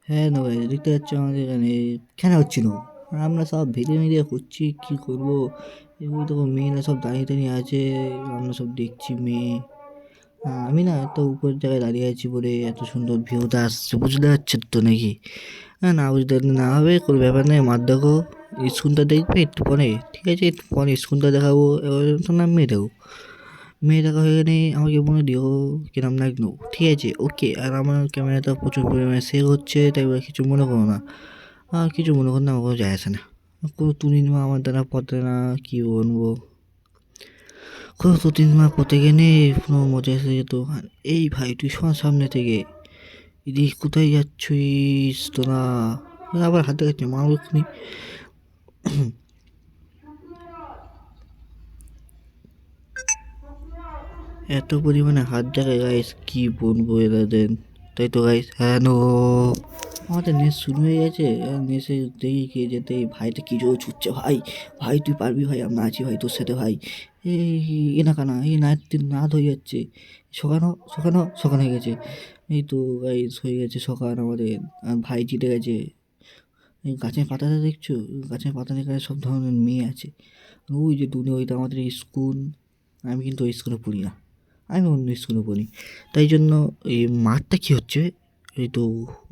হ্যাঁ না ভাই, দেখতে পাচ্ছ আমাদের এখানে খেলা হচ্ছিল। আর আমরা সব ভিড়ে মিডিয়া করছি, কি করবো? এগুলো তো মেয়েরা সব দাঁড়িয়ে দাঁড়িয়ে আছে, আমরা সব দেখছি মেয়ে। আমি না এত উপর জায়গায় দাঁড়িয়ে আছি বলে এত সুন্দর ভিউটা আসছে, বুঝতে পারছো তো নাকি? হ্যাঁ, না বুঝতে না হবে, কোনো ব্যাপার নেই। মার দেখো, স্কুলটা দেখবে একটু পরে, ঠিক আছে? একটু পরে স্কুলটা দেখাবো, এবার তো নাম মেয়ে দেখো। মেয়ে দেখা হয়ে গেলে আমাকে বলে দিও কিরম লাগলো, ঠিক আছে? ওকে। আর আমার ক্যামেরাটা প্রচুর পরিমাণে সেভ হচ্ছে, তাই বলে কিছু মনে করো না। কিছু মনে করো না, আমার কোনো যায় আসে না। কোনো তুলি নেওয়া আমার দ্বারা পড়ে না, কি বলবো। কোনো দু তিন মাস পড়তে গেলে কোনো মজা এসে যেত। আর এই ভাই, তুই শোন সামনে থেকে, এদিকে কোথায় যাচ্ছিস তোরা? আবার হাতে কাছে মারবো এক্ষুনি। এত পরিমাণে হাত দেখে গাইস, কি বলবো এদের। তাই তো গাইস, হ্যাঁ নো, আমাদের নেস শুরু হয়ে গেছে। নেসে দেখি কে যেতে, ভাইটা কি জোর ছুটছে ভাই। ভাই তুই পারবি ভাই, আমরা আছি ভাই তোর সাথে ভাই। এই এ না কানা, এই নাত হয়ে যাচ্ছে। সকানো সকানো সকান হয়ে গেছে। এই তো গাইস হয়ে গেছে সকান আমাদের। আর ভাই জিতে গেছে। এই গাছের পাতাটা দেখছো? গাছের পাতার এখানে সব ধরনের মেয়ে আছে। ওই যে দূরে ওইটা আমাদের স্কুল। আমি কিন্তু ওই স্কুলে পড়ি না, আমি অন্য স্কুলে পড়ি। তাই জন্য এই মাঠটা কী হচ্ছে, এই তো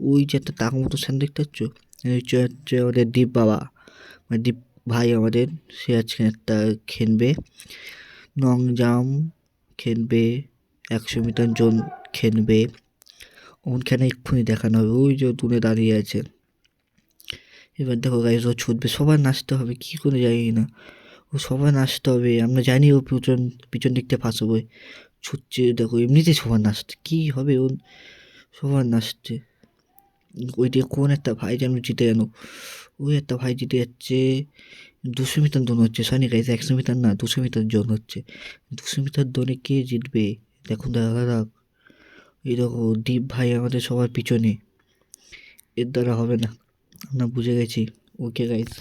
ওই যে একটা টাকা মতো স্যান দেখতে পাচ্ছ, এই হচ্ছে আমাদের দীপ বাবা, মানে দীপ ভাই আমাদের। সে আজকে একটা খেলবে, লং জাম্প খেলবে, 100 মিটার জন খেলবে। ওখানে এক্ষুনি দেখানো হবে, ওই যে দূরে দাঁড়িয়ে আছে। এবার দেখো গাইজ, ও ছুটবে, সবার নাচতে হবে, কী করে জানি না। ও সবার নাচতে হবে, আমরা জানি ও পিছন পিছন দিকটা ফাঁস হবে। ছুটছে দেখো, এমনিতেই সবার নাচতে কী হবে ওর, সবার নাচতে। ওই দিয়ে কোন একটা ভাই যেন জিতে গেল, ওই একটা ভাই জিতে যাচ্ছে। 200 মিটার দৌড় হচ্ছে, সরি গাইজ, 100 মিটার না, 200 মিটার জন হচ্ছে। 200 মিটার দৌড়ে কে জিতবে? দেখুন দেখা যাক। এই দেখো দীপ ভাই আমাদের সবার পিছনে, এর দ্বারা হবে না, আমরা বুঝে গেছি। Okay guys.